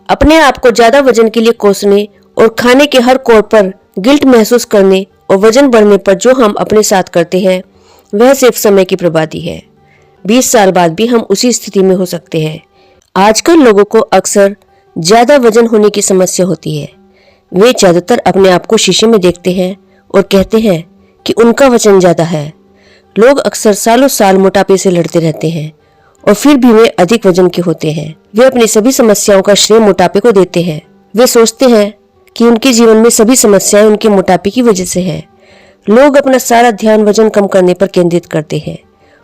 अपने आप को ज्यादा वजन के लिए कोसने और खाने के हर कौर पर गिल्ट महसूस करने और वजन बढ़ने पर जो हम अपने साथ करते हैं वह सिर्फ समय की बर्बादी है। 20 साल बाद भी हम उसी स्थिति में हो सकते हैं। आजकल लोगों को अक्सर ज्यादा वजन होने की समस्या होती है। वे ज्यादातर अपने आप को शीशे में देखते हैं और कहते हैं कि उनका वजन ज्यादा है। लोग अक्सर सालों साल मोटापे से लड़ते रहते हैं और फिर भी वे अधिक वजन के होते हैं। वे अपनी सभी समस्याओं का श्रेय मोटापे को देते हैं। वे सोचते हैं कि उनके जीवन में सभी समस्याएं उनके मोटापे की वजह से है। लोग अपना सारा ध्यान वजन कम करने पर केंद्रित करते हैं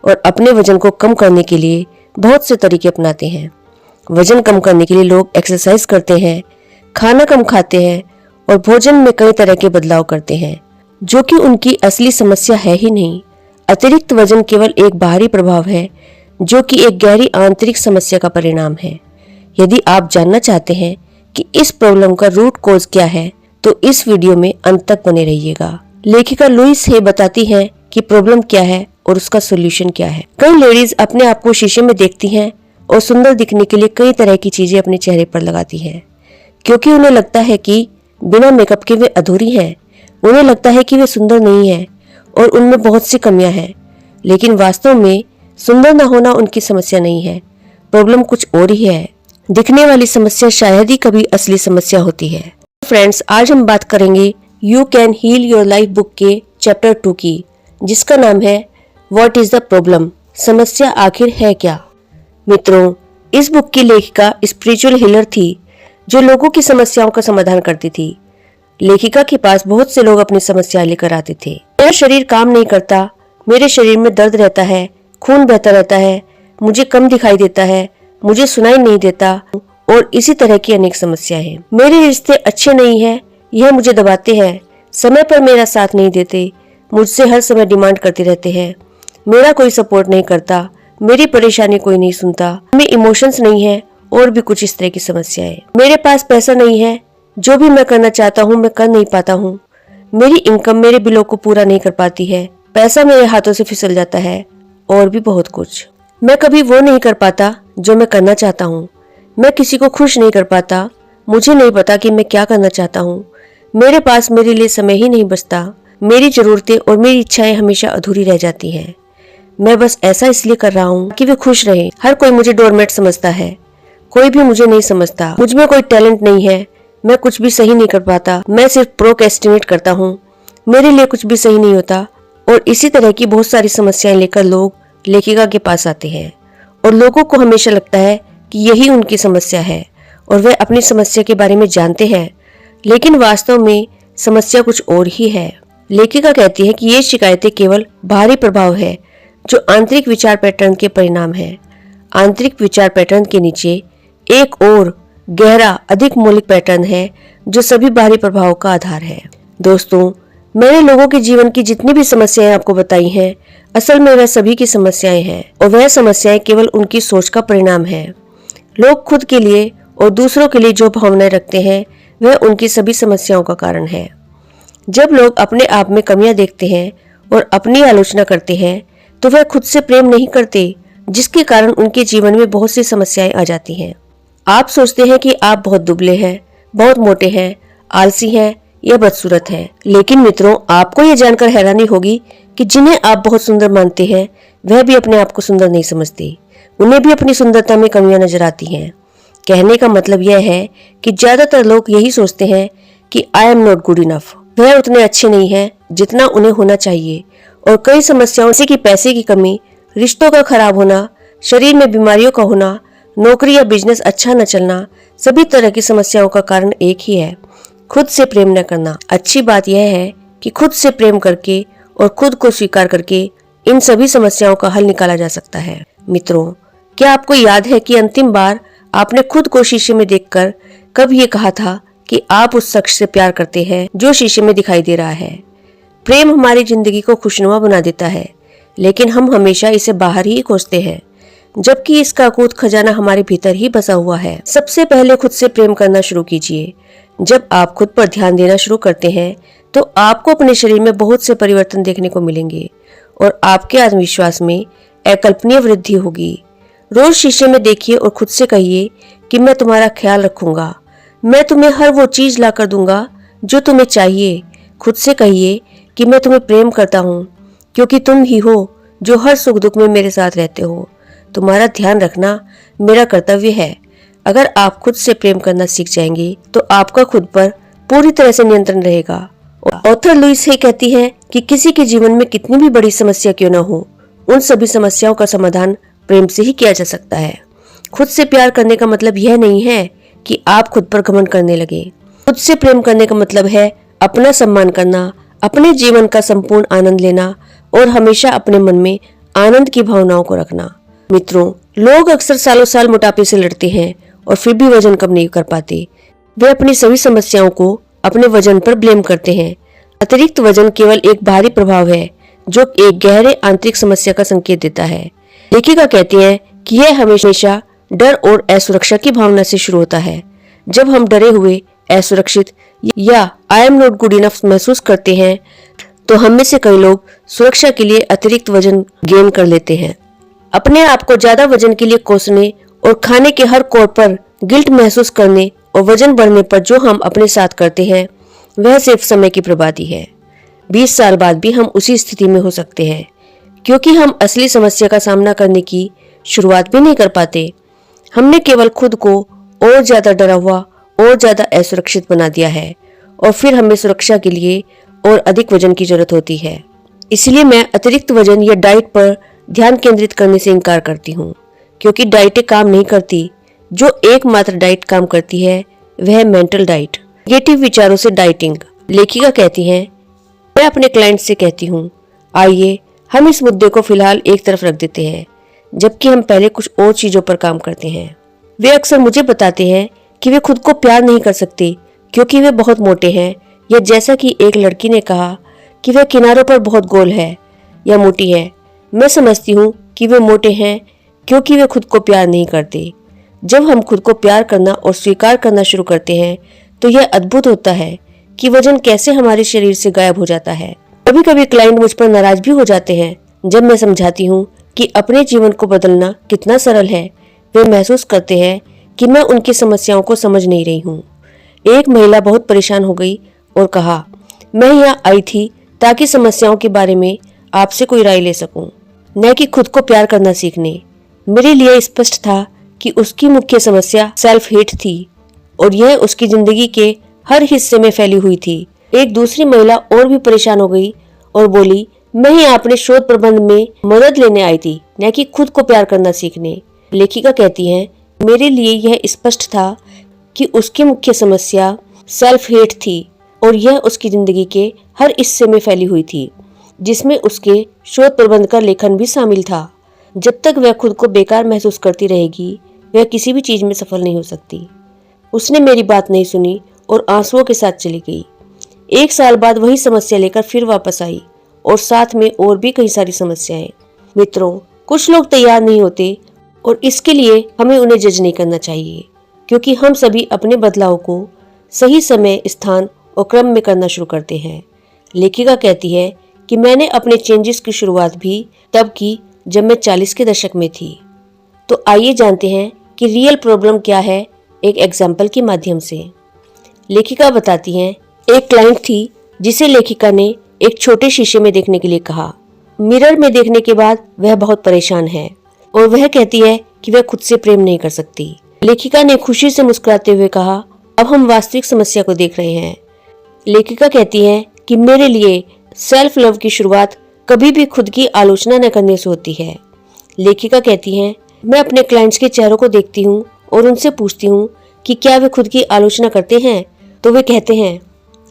और अपने वजन को कम करने के लिए बहुत से तरीके अपनाते हैं। वजन कम करने के लिए लोग एक्सरसाइज करते हैं, खाना कम खाते हैं और भोजन में कई तरह के बदलाव करते हैं, जो कि उनकी असली समस्या है ही नहीं। अतिरिक्त वजन केवल एक बाहरी प्रभाव है जो कि एक गहरी आंतरिक समस्या का परिणाम है। यदि आप जानना चाहते हैं कि इस प्रॉब्लम का रूट कॉज क्या है तो इस वीडियो में अंत तक बने रहिएगा। लेखिका लुइस हे बताती हैं कि प्रॉब्लम क्या है और उसका सॉल्यूशन क्या है। कई लेडीज अपने आप को शीशे में देखती हैं और सुंदर दिखने के लिए कई तरह की चीजें अपने चेहरे पर लगाती हैं, क्योंकि उन्हें लगता है कि बिना मेकअप के वे अधूरी हैं। उन्हें लगता है कि वे सुंदर नहीं हैं और उनमें बहुत सी कमियां हैं। लेकिन वास्तव में सुंदर न होना उनकी समस्या नहीं है, प्रॉब्लम कुछ और ही है। दिखने वाली समस्या शायद ही कभी असली समस्या होती है। फ्रेंड्स, आज हम बात करेंगे you can heal your life book के चैप्टर 2 की, जिसका नाम है व्हाट इज द प्रॉब्लम, समस्या आखिर है क्या। मित्रों, इस बुक की लेखिका स्पिरिचुअल हीलर थी जो लोगों की समस्याओं का समाधान करती थी। लेखिका के पास बहुत से लोग अपनी समस्याएं लेकर आते थे। मेरा शरीर काम नहीं करता, मेरे शरीर में दर्द रहता है, खून बहता रहता है, मुझे कम दिखाई देता है, मुझे सुनाई नहीं देता और इसी तरह की अनेक समस्याएं हैं। मेरे रिश्ते अच्छे नहीं हैं, यह मुझे दबाते हैं, समय पर मेरा साथ नहीं देते, मुझसे हर समय डिमांड करते रहते हैं, मेरा कोई सपोर्ट नहीं करता, मेरी परेशानी कोई नहीं सुनता, मेरे इमोशंस नहीं है और भी कुछ इस तरह की समस्याएं। मेरे पास पैसा नहीं है, जो भी मैं करना चाहता हूँ मैं कर नहीं पाता हूँ, मेरी इनकम मेरे बिलों को पूरा नहीं कर पाती है, पैसा मेरे हाथों से फिसल जाता है और भी बहुत कुछ। मैं कभी वो नहीं कर पाता जो मैं करना चाहता हूँ, मैं किसी को खुश नहीं कर पाता, मुझे नहीं पता कि मैं क्या करना चाहता हूँ, मेरे पास मेरे लिए समय ही नहीं बचता, मेरी जरूरतें और मेरी इच्छाएं हमेशा अधूरी रह जाती हैं। मैं बस ऐसा इसलिए कर रहा हूँ कि वे खुश रहें। हर कोई मुझे डोरमेट समझता है, कोई भी मुझे नहीं समझता, मुझ में कोई टैलेंट नहीं है, मैं कुछ भी सही नहीं कर पाता, मैं सिर्फ प्रोक्रेस्टिनेट करता हूँ, मेरे लिए कुछ भी सही नहीं होता। और इसी तरह की बहुत सारी समस्याएं लेकर लोग लेखिका के पास आते हैं और लोगों को हमेशा लगता है कि यही उनकी समस्या है और वे अपनी समस्या के बारे में जानते हैं, लेकिन वास्तव में समस्या कुछ और ही है। लेखिका कहती है कि ये शिकायतें केवल बाहरी प्रभाव है जो आंतरिक विचार पैटर्न के परिणाम है। आंतरिक विचार पैटर्न के नीचे एक और गहरा अधिक मौलिक पैटर्न है जो सभी बाहरी प्रभावों का आधार है। दोस्तों, मैंने लोगों के जीवन की जितनी भी समस्याएं आपको बताई हैं, असल में वह सभी की समस्याएं हैं और वह समस्याएं केवल उनकी सोच का परिणाम है। लोग खुद के लिए और दूसरों के लिए जो भावनाएं रखते हैं वह उनकी सभी समस्याओं का कारण है। जब लोग अपने आप में कमियां देखते हैं और अपनी आलोचना करते हैं तो वह खुद से प्रेम नहीं करते, जिसके कारण उनके जीवन में बहुत सी समस्याएं आ जाती हैं। आप सोचते हैं कि आप बहुत दुबले हैं, बहुत मोटे हैं, आलसी हैं या बदसूरत हैं, लेकिन मित्रों, आपको ये जानकर हैरानी होगी कि जिन्हें आप बहुत सुंदर मानते हैं वह भी अपने आप को सुंदर नहीं समझते, उन्हें भी अपनी सुंदरता में कमियां नजर आती हैं। कहने का मतलब यह है कि ज्यादातर लोग यही सोचते हैं कि I am not good enough, वह उतने अच्छे नहीं हैं जितना उन्हें होना चाहिए। और कई समस्याओं से कि पैसे की कमी, रिश्तों का खराब होना, शरीर में बीमारियों का होना, नौकरी या बिजनेस अच्छा न चलना, सभी तरह की समस्याओं का कारण एक ही है, खुद से प्रेम न करना। अच्छी बात यह है कि खुद से प्रेम करके और खुद को स्वीकार करके इन सभी समस्याओं का हल निकाला जा सकता है। मित्रों, क्या आपको याद है कि अंतिम बार आपने खुद को शीशे में देखकर कब ये कहा था कि आप उस शख्स से प्यार करते हैं जो शीशे में दिखाई दे रहा है? प्रेम हमारी जिंदगी को खुशनुमा बना देता है, लेकिन हम हमेशा इसे बाहर ही खोजते हैं, जबकि इसका अकूत खजाना हमारे भीतर ही बसा हुआ है। सबसे पहले खुद से प्रेम करना शुरू कीजिए। जब आप खुद पर ध्यान देना शुरू करते हैं तो आपको अपने शरीर में बहुत से परिवर्तन देखने को मिलेंगे और आपके आत्मविश्वास में अकल्पनीय वृद्धि होगी। रोज शीशे में देखिए और खुद से कहिए कि मैं तुम्हारा ख्याल रखूंगा, मैं तुम्हें हर वो चीज ला कर दूंगा जो तुम्हें चाहिए। खुद से कहिए कि मैं तुम्हें प्रेम करता हूँ, क्योंकि तुम ही हो जो हर सुख दुख में मेरे साथ रहते हो। तुम्हारा ध्यान रखना मेरा कर्तव्य है। अगर आप खुद से प्रेम करना सीख जाएंगे तो आपका खुद पर पूरी तरह से नियंत्रण रहेगा। ऑथर लुइस हे कहती है कि किसी के जीवन में कितनी भी बड़ी समस्या क्यों न हो, उन सभी समस्याओं का समाधान प्रेम से ही किया जा सकता है। खुद से प्यार करने का मतलब यह नहीं है कि आप खुद पर घमंड करने लगे। खुद से प्रेम करने का मतलब है अपना सम्मान करना, अपने जीवन का संपूर्ण आनंद लेना और हमेशा अपने मन में आनंद की भावनाओं को रखना। मित्रों, लोग अक्सर सालों साल मोटापे से लड़ते हैं और फिर भी वजन कम नहीं कर पाते। वे अपनी सभी समस्याओं को अपने वजन पर ब्लेम करते हैं। अतिरिक्त वजन केवल एक बाहरी प्रभाव है जो एक गहरे आंतरिक समस्या का संकेत देता है। लेखिका कहती है कि यह हमेशा डर और असुरक्षा की भावना से शुरू होता है। जब हम डरे हुए, असुरक्षित या I am not good enough महसूस करते हैं तो हम में से कई लोग सुरक्षा के लिए अतिरिक्त वजन गेन कर लेते हैं। अपने आप को ज्यादा वजन के लिए कोसने और खाने के हर कौर पर गिल्ट महसूस करने और वजन बढ़ने पर जो हम अपने साथ करते हैं वह सिर्फ समय की बर्बादी है। 20 साल बाद भी हम उसी स्थिति में हो सकते हैं, क्योंकि हम असली समस्या का सामना करने की शुरुआत भी नहीं कर पाते। हमने केवल खुद को और ज्यादा डरा हुआ और ज्यादा असुरक्षित बना दिया है और फिर हमें सुरक्षा के लिए और अधिक वजन की जरूरत होती है। इसलिए मैं अतिरिक्त वजन या डाइट पर ध्यान केंद्रित करने से इनकार करती हूँ, क्योंकि डाइटें काम नहीं करती। जो एकमात्र डाइट काम करती है वह है मेंटल डाइट, नेगेटिव विचारों से डाइटिंग। लेखिका कहती हैं, मैं अपने क्लाइंट से कहती हूँ, आइए हम इस मुद्दे को फिलहाल एक तरफ रख देते हैं, जबकि हम पहले कुछ और चीजों पर काम करते हैं। वे अक्सर मुझे बताते हैं कि वे खुद को प्यार नहीं कर सकते क्योंकि वे बहुत मोटे हैं, या जैसा कि एक लड़की ने कहा कि वह किनारों पर बहुत गोल है या मोटी है। मैं समझती हूँ कि वे मोटे हैं क्योंकि वे खुद को प्यार नहीं करते। जब हम खुद को प्यार करना और स्वीकार करना शुरू करते हैं तो यह अद्भुत होता है कि वजन कैसे हमारे शरीर से गायब हो जाता है। कभी कभी क्लाइंट मुझ पर नाराज भी हो जाते हैं जब मैं समझाती हूँ कि अपने जीवन को बदलना कितना सरल है। वे महसूस करते हैं कि मैं उनकी समस्याओं को समझ नहीं रही हूँ। एक महिला बहुत परेशान हो गई और कहा, मैं यहाँ आई थी ताकि समस्याओं के बारे में आपसे कोई राय ले सकूं, न कि खुद को प्यार करना सीखने। मेरे लिए स्पष्ट था कि उसकी मुख्य समस्या सेल्फ हेट थी और यह उसकी जिंदगी के हर हिस्से में फैली हुई थी। एक दूसरी महिला और भी परेशान हो गई और बोली, मैं यहाँ अपने शोध प्रबंध में मदद लेने आई थी, न कि खुद को प्यार करना सीखने। लेखिका कहती है, मेरे लिए यह स्पष्ट था कि उसकी मुख्य समस्या सेल्फ हेट थी और यह उसकी जिंदगी के हर हिस्से में फैली हुई थी, जिसमें उसके शोध प्रबंध का लेखन भी शामिल था। जब तक वह खुद को बेकार महसूस करती रहेगी, वह किसी भी चीज में सफल नहीं हो सकती। उसने मेरी बात नहीं सुनी और आंसुओं के साथ चली गई। 1 साल बाद वही समस्या लेकर फिर वापस आई और साथ में और भी कई सारी समस्याएं। मित्रों, कुछ लोग तैयार नहीं होते और इसके लिए हमें उन्हें जज नहीं करना चाहिए, क्योंकि हम सभी अपने बदलाव को सही समय, स्थान और क्रम में करना शुरू करते हैं। लेखिका कहती है कि मैंने अपने चेंजेस की शुरुआत भी तब की जब मैं 40 के दशक में थी। तो आइए जानते हैं कि रियल प्रॉब्लम क्या है, एक एग्जाम्पल के माध्यम से। लेखिका बताती हैं, एक क्लाइंट थी जिसे लेखिका ने एक छोटे शीशे में देखने के लिए कहा। मिरर में देखने के बाद वह बहुत परेशान है और वह कहती है कि वह खुद से प्रेम नहीं कर सकती। लेखिका ने खुशी से मुस्कुराते हुए कहा, अब हम वास्तविक समस्या को देख रहे हैं। लेखिका कहती है कि मेरे लिए सेल्फ लव की शुरुआत कभी भी खुद की आलोचना न करने से होती है। लेखिका कहती है, मैं अपने क्लाइंट्स के चेहरों को देखती हूँ और उनसे पूछती हूँ कि क्या वे खुद की आलोचना करते हैं, तो वे कहते हैं,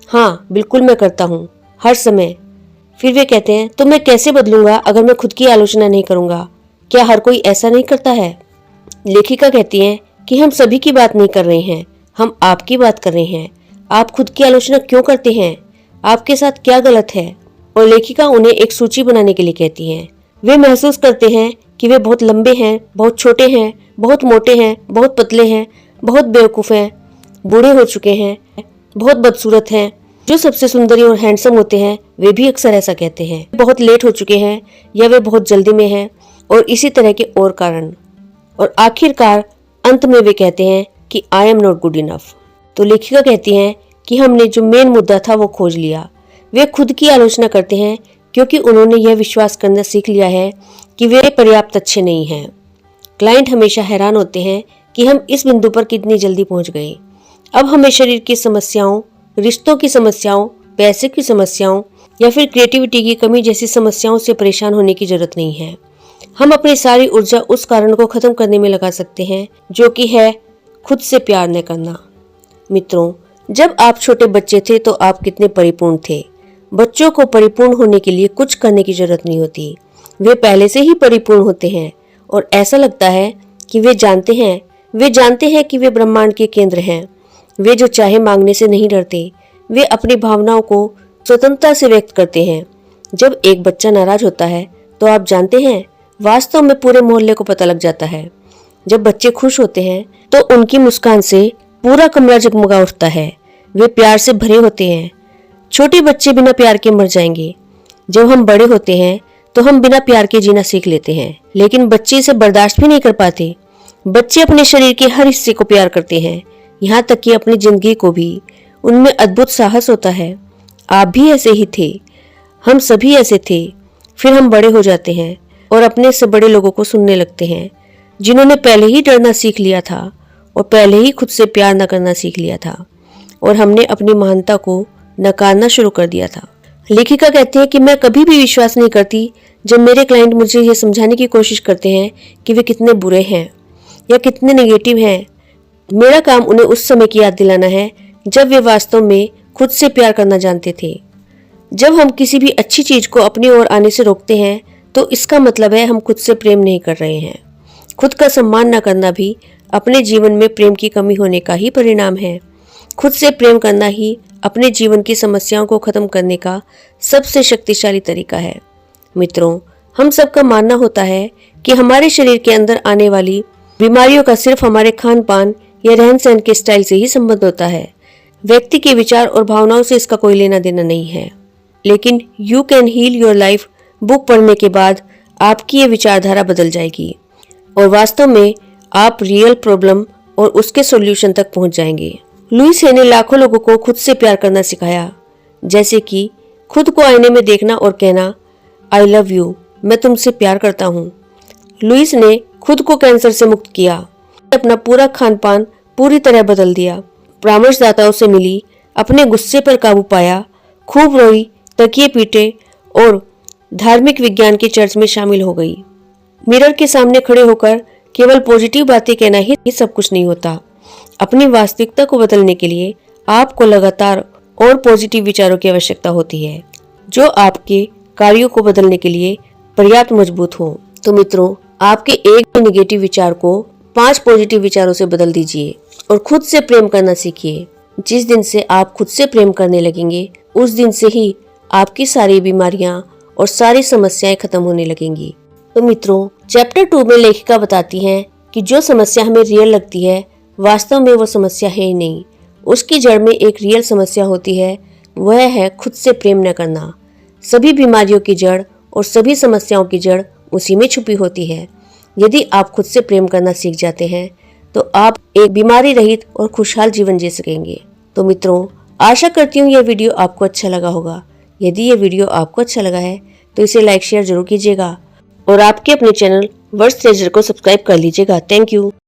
हाँ बिल्कुल मैं करता हूँ, हर समय। फिर वे कहते हैं, तो मैं कैसे बदलूंगा अगर मैं खुद की आलोचना नहीं करूंगा? क्या हर कोई ऐसा नहीं करता है? लेखिका कहती है कि हम सभी की बात नहीं कर रहे हैं, हम आपकी बात कर रहे हैं। आप खुद की आलोचना क्यों करते हैं? आपके साथ क्या गलत है? और लेखिका उन्हें एक सूची बनाने के लिए कहती है। वे महसूस करते हैं कि वे बहुत लंबे हैं, बहुत छोटे हैं, बहुत मोटे हैं, बहुत पतले हैं, बहुत बेवकूफ हैं, बूढ़े हो चुके हैं, बहुत बदसूरत हैं। जो सबसे सुंदरी और हैंडसम होते हैं वे भी अक्सर ऐसा कहते हैं। बहुत लेट हो चुके हैं या वे बहुत जल्दी में हैं, और इसी तरह के और कारण। और आखिरकार अंत में वे कहते हैं कि I am not good enough. तो लेखिका कहती हैं कि हमने जो मेन मुद्दा था वो खोज लिया। वे खुद की आलोचना करते हैं क्योंकि उन्होंने यह विश्वास करना सीख लिया है कि वे पर्याप्त अच्छे नहीं हैं। क्लाइंट हमेशा हैरान होते हैं कि हम इस बिंदु पर कितनी जल्दी पहुंच गए। अब हमें शरीर की समस्याओं, रिश्तों की समस्याओं, पैसे की समस्याओं या फिर क्रिएटिविटी की कमी जैसी समस्याओं से परेशान होने की जरूरत नहीं है। हम अपनी सारी ऊर्जा उस कारण को खत्म करने में लगा सकते हैं जो कि है खुद से प्यार न करना। मित्रों, जब आप छोटे बच्चे थे तो आप कितने परिपूर्ण थे। बच्चों को परिपूर्ण होने के लिए कुछ करने की जरूरत नहीं होती, वे पहले से ही परिपूर्ण होते हैं और ऐसा लगता है कि वे जानते हैं कि वे ब्रह्मांड के केंद्र हैं। वे जो चाहे मांगने से नहीं डरते, वे अपनी भावनाओं को स्वतंत्रता से व्यक्त करते हैं। जब एक बच्चा नाराज होता है तो आप जानते हैं वास्तव में पूरे मोहल्ले को पता लग जाता है। जब बच्चे खुश होते हैं तो उनकी मुस्कान से पूरा कमरा जगमगा उठता है। वे प्यार से भरे होते हैं। छोटे बच्चे बिना प्यार के मर जाएंगे। जब हम बड़े होते हैं तो हम बिना प्यार के जीना सीख लेते हैं, लेकिन बच्चे इसे बर्दाश्त भी नहीं कर पाते। बच्चे अपने शरीर के हर हिस्से को प्यार करते हैं, यहाँ तक कि अपनी जिंदगी को भी। उनमें अद्भुत साहस होता है। आप भी ऐसे ही थे, हम सभी ऐसे थे। फिर हम बड़े हो जाते हैं और अपने से बड़े लोगों को सुनने लगते हैं, जिन्होंने पहले ही डरना सीख लिया था और पहले ही खुद से प्यार न करना सीख लिया था, और हमने अपनी महानता को नकारना शुरू कर दिया था। लेखिका कहती है कि मैं कभी भी विश्वास नहीं करती जब मेरे क्लाइंट मुझे ये समझाने की कोशिश करते हैं कि वे कितने बुरे हैं या कितने नेगेटिव हैं। मेरा काम उन्हें उस समय की याद दिलाना है जब वे वास्तव में खुद से प्यार करना जानते थे। जब हम किसी भी अच्छी चीज को अपनी ओर आने से रोकते हैं तो इसका मतलब है हम खुद से प्रेम नहीं कर रहे हैं। खुद का सम्मान न करना भी अपने जीवन में प्रेम की कमी होने का ही परिणाम है। खुद से प्रेम करना ही अपने जीवन की समस्याओं को खत्म करने का सबसे शक्तिशाली तरीका है। मित्रों, हम सबका मानना होता है कि हमारे शरीर के अंदर आने वाली बीमारियों का सिर्फ हमारे खान पान या रहन सहन के स्टाइल से ही संबंध होता है। व्यक्ति के विचार और भावनाओं से इसका कोई लेना देना नहीं है। लेकिन you can heal your life book पढ़ने के बाद आपकी ये विचारधारा बदल जाएगी और वास्तव में आप रियल प्रॉब्लम और उसके सॉल्यूशन तक पहुंच जाएंगे। लुइस हे ने लाखों लोगों को खुद से प्यार करना सिखाया, जैसे कि खुद को आईने में देखना और कहना आई लव यू, मैं तुमसे प्यार करता हूँ। लुइस ने खुद को कैंसर से मुक्त किया, अपना पूरा खान पान पूरी तरह बदल दिया, परामर्शदाताओं से मिली, अपने गुस्से पर काबू पाया, खूब रोई, तकिए पीटे और धार्मिक विज्ञान की चर्च में शामिल हो गई। मिरर के सामने खड़े होकर केवल पॉजिटिव बातें कहना ही सब कुछ नहीं होता। अपनी वास्तविकता को बदलने के लिए आपको लगातार और पॉजिटिव विचारों की आवश्यकता होती है, जो आपके कार्यों को बदलने के लिए पर्याप्त मजबूत हो। तो मित्रों, आपके एक भी नेगेटिव विचार को 5 पॉजिटिव विचारों से बदल दीजिए और खुद से प्रेम करना सीखिए। जिस दिन से आप खुद से प्रेम करने लगेंगे, उस दिन से ही आपकी सारी बीमारियां और सारी समस्याएं खत्म होने लगेंगी। तो मित्रों, चैप्टर 2 में लेखिका बताती हैं कि जो समस्या हमें रियल लगती है, वास्तव में वो समस्या है ही नहीं। उसकी जड़ में एक रियल समस्या होती है, वह है खुद से प्रेम न करना। सभी बीमारियों की जड़ और सभी समस्याओं की जड़ उसी में छुपी होती है। यदि आप खुद से प्रेम करना सीख जाते हैं तो आप एक बीमारी रहित और खुशहाल जीवन जी सकेंगे। तो मित्रों, आशा करती हूँ यह वीडियो आपको अच्छा लगा होगा। यदि ये वीडियो आपको अच्छा लगा है तो इसे लाइक शेयर जरूर कीजिएगा और आपके अपने चैनल वर्ड्स ट्रेजर को सब्सक्राइब कर लीजिएगा। Thank you.